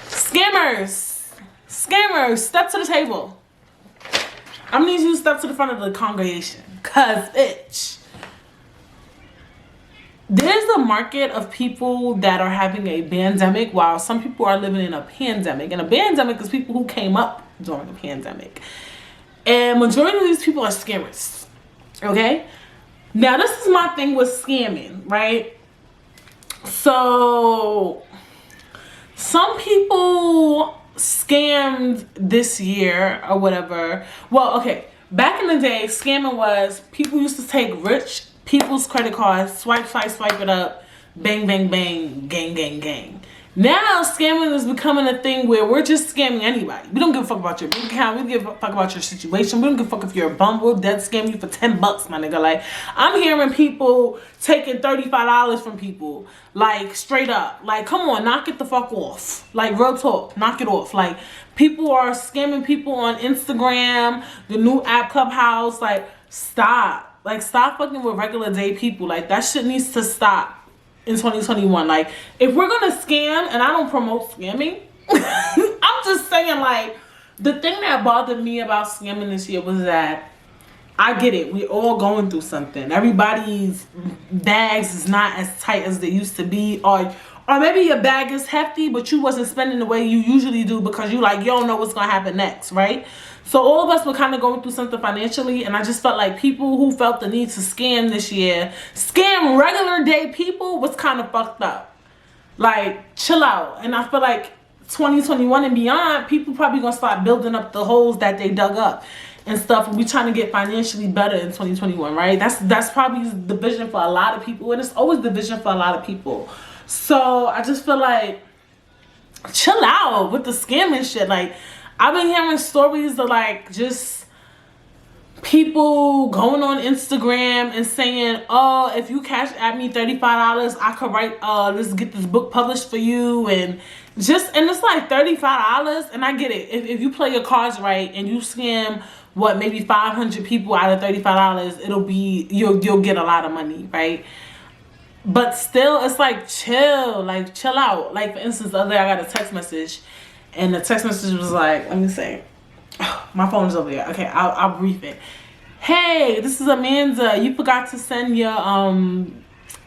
Scammers, step to the table. I'm gonna need you to step to the front of the congregation, cause there's a market of people that are having a bandemic while some people are living in a pandemic. And a bandemic is people who came up during the pandemic. And majority of these people are scammers. Okay? Now this is my thing with scamming, right? So some people scammed this year or whatever. Well, okay. Back in the day, scamming was people used to take rich people's credit cards, swipe it up, bang, bang, bang, gang, gang, gang. Now, scamming is becoming a thing where we're just scamming anybody. We don't give a fuck about your bank account. We don't give a fuck about your situation. We don't give a fuck if you're a bum. We'll dead scam you for $10, my nigga. Like, I'm hearing people taking $35 from people. Like, straight up. Like, come on, knock it the fuck off. Like, real talk. Knock it off. Like, people are scamming people on Instagram, the new app Clubhouse. Like, stop. Like, stop fucking with regular day people. Like, that shit needs to stop in 2021. Like, if we're gonna scam, and I don't promote scamming, I'm just saying, like, the thing that bothered me about scamming this year was that I get it. We all going through something. Everybody's bags is not as tight as they used to be, or maybe your bag is hefty, but you wasn't spending the way you usually do because you like, you don't know what's gonna happen next, right? So all of us were kind of going through something financially, and I just felt like people who felt the need to scam this year, scam regular day people, was kind of fucked up. Like, chill out. And I feel like 2021 and beyond, people probably gonna start building up the holes that they dug up and stuff, and we trying to get financially better in 2021, right? That's probably the vision for a lot of people, and it's always the vision for a lot of people. So I just feel like, chill out with the scamming shit. Like, I've been hearing stories of like just people going on Instagram and saying, oh, if you cash at me $35, I could write, let's get this book published for you. And it's like $35. And I get it. If you play your cards right and you scam, maybe 500 people out of $35, you'll get a lot of money, right? But still, it's like, chill out. Like, for instance, the other day I got a text message, and the text message was like, let me see. My phone is over there. Okay, I'll brief it. Hey, this is Amanda. You forgot to send your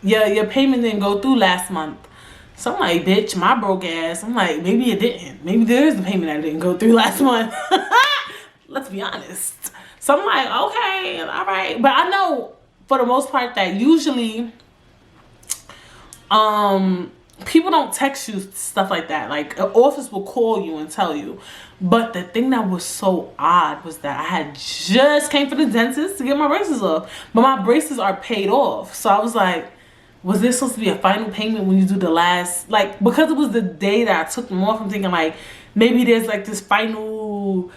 payment didn't go through last month. So I'm like, bitch, my broke ass. I'm like, maybe it didn't. Maybe there is a payment that didn't go through last month. Let's be honest. So I'm like, okay, all right. But I know for the most part that usually people don't text you stuff like that. Like, an office will call you and tell you. But the thing that was so odd was that I had just came for the dentist to get my braces off, but my braces are paid off. So I was like, was this supposed to be a final payment when you do the last, like, because it was the day that I took them off, I'm thinking like, maybe there's like this final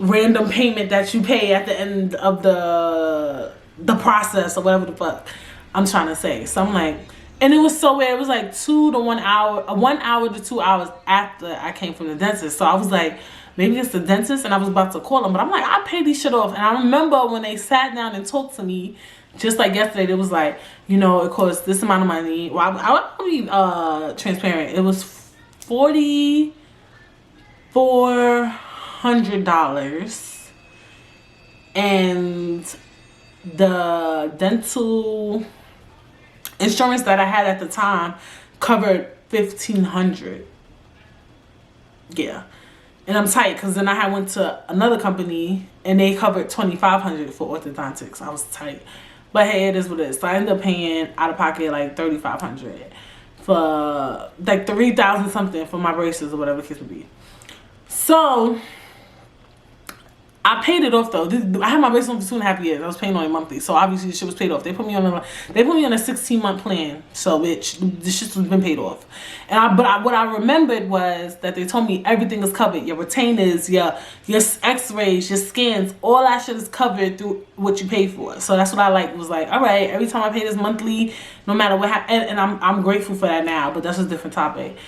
random payment that you pay at the end of the process or whatever the fuck I'm trying to say. So I'm like, and it was so weird. It was like 1 hour to 2 hours after I came from the dentist. So I was like, maybe it's the dentist, and I was about to call him. But I'm like, I paid this shit off. And I remember when they sat down and talked to me, just like yesterday, it was like, you know, it costs this amount of money. Well, I'll be transparent. It was $4,400. And the dental insurance that I had at the time covered $1,500. Yeah. And I'm tight because then I went to another company and they covered $2,500 for orthodontics. I was tight. But hey, it is what it is. So I ended up paying out of pocket like $3,500 for like $3,000 something for my braces or whatever the case would be. So I paid it off though. I had my braces on for 2.5 years. I was paying on it monthly, so obviously the shit was paid off. They put me on a 16-month plan, so bitch, the shit's been paid off. And what I remembered was that they told me everything is covered. Your retainers, your X-rays, your scans, all that shit is covered through what you pay for. So that's what I was like, all right, every time I pay this monthly, no matter what happens, and I'm grateful for that now. But that's a different topic.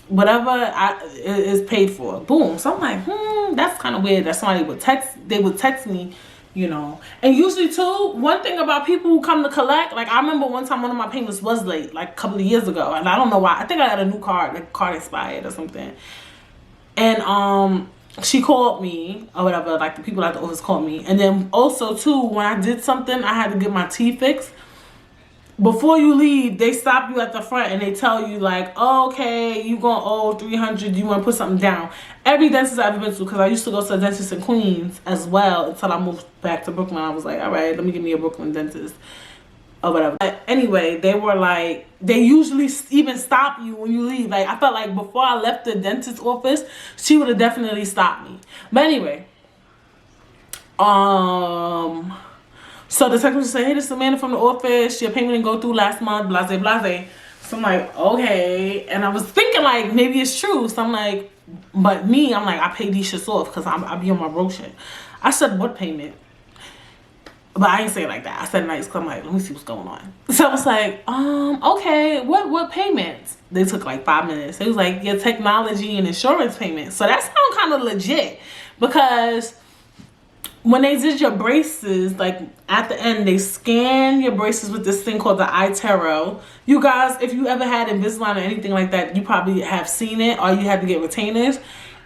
Whatever is paid for, boom. So I'm like, that's kind of weird that somebody would text me you know. And usually too, one thing about people who come to collect, like I remember one time one of my payments was late, like a couple of years ago, and I don't know why. I think I got a new card, like card expired or something. And she called me or whatever, like the people at the office called me. And then also too, when I did something, I had to get my teeth fixed. Before you leave, they stop you at the front and they tell you like, oh, okay, you gonna owe $300. You want to put something down? Every dentist I've ever been to, because I used to go to a dentist in Queens as well until I moved back to Brooklyn. I was like, all right, let me get me a Brooklyn dentist or whatever. But anyway, they were like, they usually even stop you when you leave. Like I felt like before I left the dentist's office, she would have definitely stopped me. But anyway, so the technician said, hey, this is Amanda from the office. Your payment didn't go through last month, blase, blase. So I'm like, okay. And I was thinking like, maybe it's true. So I'm like, but me, I'm like, I pay these shits off because I be on my broke shit. I said, what payment? But I didn't say it like that. I said nice because I'm like, let me see what's going on. So I was like, okay, what payments? They took like 5 minutes. It was like your technology and insurance payments. So that sounds kind of legit because when they did your braces, like at the end, they scan your braces with this thing called the iTero. You guys, if you ever had Invisalign or anything like that, you probably have seen it, or you had to get retainers.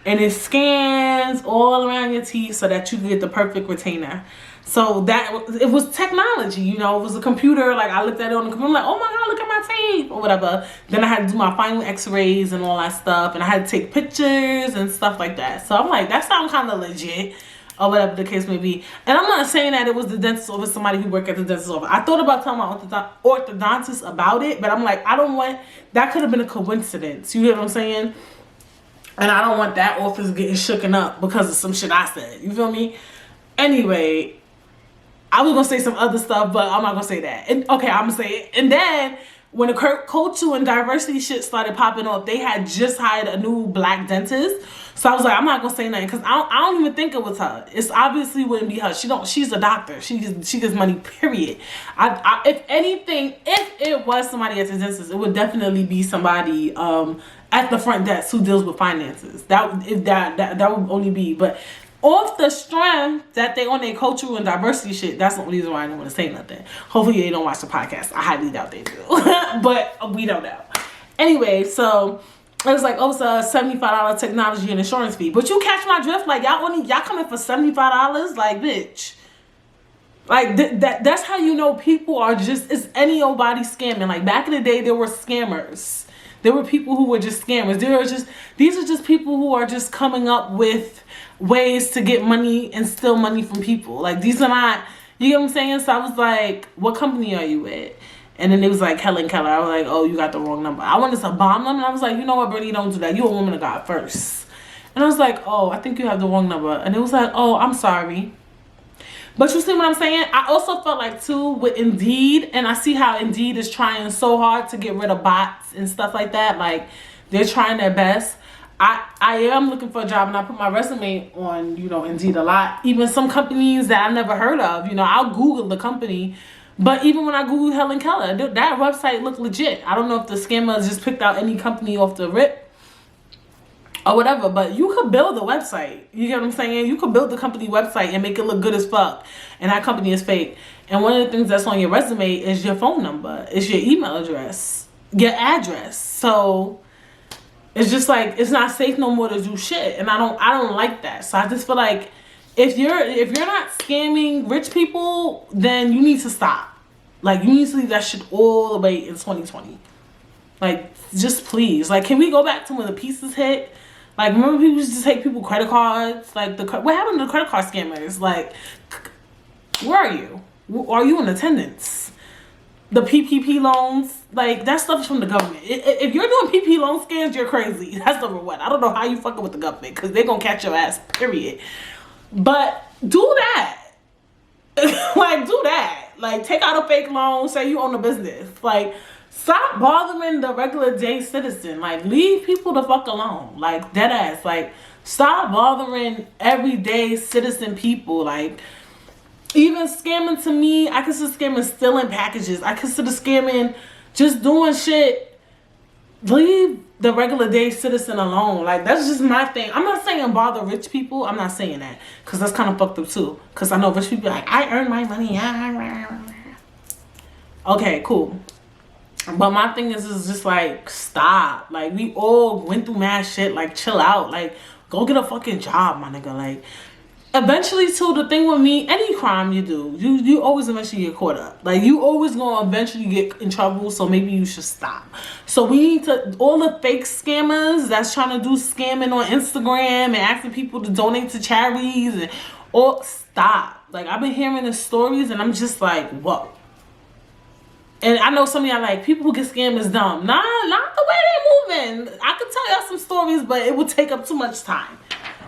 And it scans all around your teeth so that you can get the perfect retainer. So that, it was technology, you know, it was a computer. Like I looked at it on the computer, like, oh my God, look at my teeth or whatever. Then I had to do my final x-rays and all that stuff. And I had to take pictures and stuff like that. So I'm like, that sounds kind of legit. Or whatever the case may be. And I'm not saying that it was the dentist office, somebody who worked at the dentist office. I thought about telling my orthodontist about it, but I'm like, I don't want, that could have been a coincidence. You get what I'm saying? And I don't want that office getting shooken up because of some shit I said. You feel me? Anyway, I was going to say some other stuff, but I'm not going to say that. And okay, I'm going to say it. And then when the cultural and diversity shit started popping up, they had just hired a new black dentist. So I was like, I'm not gonna say nothing because I don't even think it was her. It's obviously wouldn't be her. She's a doctor. She gets money. Period. If anything, if it was somebody at the dentist, it would definitely be somebody at the front desk who deals with finances. That would only be. But off the strength that they on their cultural and diversity shit, that's the only reason why I didn't want to say nothing. Hopefully they don't watch the podcast. I highly doubt they do, but we don't know. Anyway, so. It was like, oh, it's a $75 technology and insurance fee. But you catch my drift? Like, y'all coming for $75? Like, bitch. Like, that's how you know people are just, it's any old body scamming. Like, back in the day, there were scammers. There were people who were just scammers. These are just people who are just coming up with ways to get money and steal money from people. Like, these are not, you get what I'm saying? So I was like, what company are you with? And then it was like Helen Keller. I was like, oh, you got the wrong number. I wanted to bomb them. And I was like, you know what, Brittany, don't do that. You're a woman of God first. And I was like, oh, I think you have the wrong number. And it was like, oh, I'm sorry. But you see what I'm saying? I also felt like, too, with Indeed. And I see how Indeed is trying so hard to get rid of bots and stuff like that. Like, they're trying their best. I am looking for a job. And I put my resume on, you know, Indeed a lot. Even some companies that I never heard of. You know, I'll Google the company. But even when I Googled Helen Keller, that website looked legit. I don't know if the scammers just picked out any company off the rip or whatever, but you could build a website. You get what I'm saying? You could build the company website and make it look good as fuck. And that company is fake. And one of the things that's on your resume is your phone number. It's your email address. Your address. So it's just like, it's not safe no more to do shit. And I don't like that. So I just feel like, if you're not scamming rich people, then you need to stop. Like, you need to leave that shit all the way in 2020. Like, just please. Like, can we go back to when the pieces hit? Like, remember people used to take people credit cards? Like, what happened to the credit card scammers? Like, where are you? Are you in attendance? The PPP loans, like, that stuff is from the government. If you're doing PPP loan scams, you're crazy. That's number one. I don't know how you fucking with the government because they're going to catch your ass, period. But do that. Like, do that. Like, take out a fake loan, say you own a business. Like, stop bothering the regular day citizen. Like, leave people the fuck alone. Like, dead ass. Like, stop bothering everyday citizen people. Like, even scamming, to me, I consider scamming stealing packages. I consider scamming just doing shit leave the regular day citizen alone. Like, that's just my thing. I'm not saying bother rich people. I'm not saying that, because that's kind of fucked up too. Because I know rich people like, I earn my money. Okay, cool. But my thing is just like, stop. Like, we all went through mad shit. Like, chill out. Like, go get a fucking job, my nigga. Like, eventually, too, the thing with me, any crime you do, you always eventually get caught up. Like, you always gonna eventually get in trouble, so maybe you should stop. So we need to, all the fake scammers that's trying to do scamming on Instagram and asking people to donate to charities and all, stop. Like, I've been hearing the stories and I'm just like, whoa. And I know some of y'all like, people who get scammed is dumb. Nah, not the way they moving. I could tell y'all some stories, but it would take up too much time.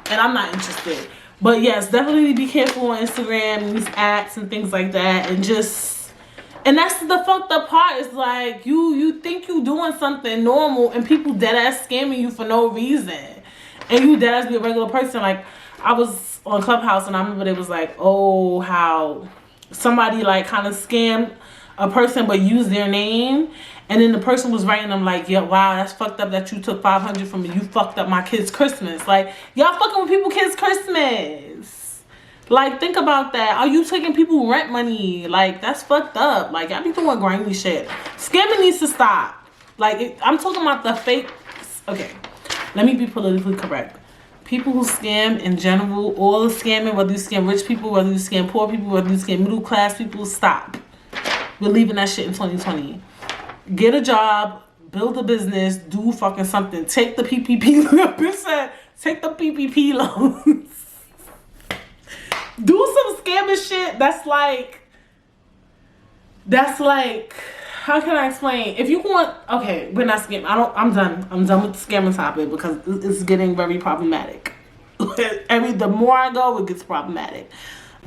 And I'm not interested. But yes, definitely be careful on Instagram and these apps and things like that. And just, and that's the fucked up part. Is like, you think you doing something normal and people dead ass scamming you for no reason. And you dead ass be a regular person. Like, I was on Clubhouse and I remember they was like, oh, how somebody like kind of scammed a person but used their name, and then the person was writing them like, yeah, wow, that's fucked up that you took $500 from me. You fucked up my kid's Christmas. Like, y'all fucking with people kids' Christmas. Like, think about that. Are you taking people rent money? Like, that's fucked up. Like, y'all be doing grimy shit. Scamming needs to stop. Like, I'm talking about the fake. Okay, let me be politically correct. People who scam in general, all the scamming, whether you scam rich people, whether you scam poor people, whether you scam middle class people, stop. We're leaving that shit in 2020. Get a job, build a business, do fucking something. Take the PPP. Bitch said, take the PPP loans. Do some scamming shit. That's like, how can I explain? If you want, okay, we're not scamming. I'm done. I'm done with the scamming topic because it's getting very problematic. The more I go, it gets problematic.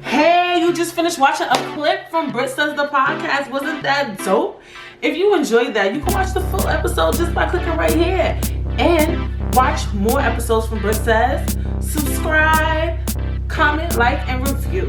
Hey, you just finished watching a clip from Brit Says the podcast. Wasn't that dope? If you enjoyed that, you can watch the full episode just by clicking right here. And watch more episodes from Brit Says. Subscribe, comment, like, and review.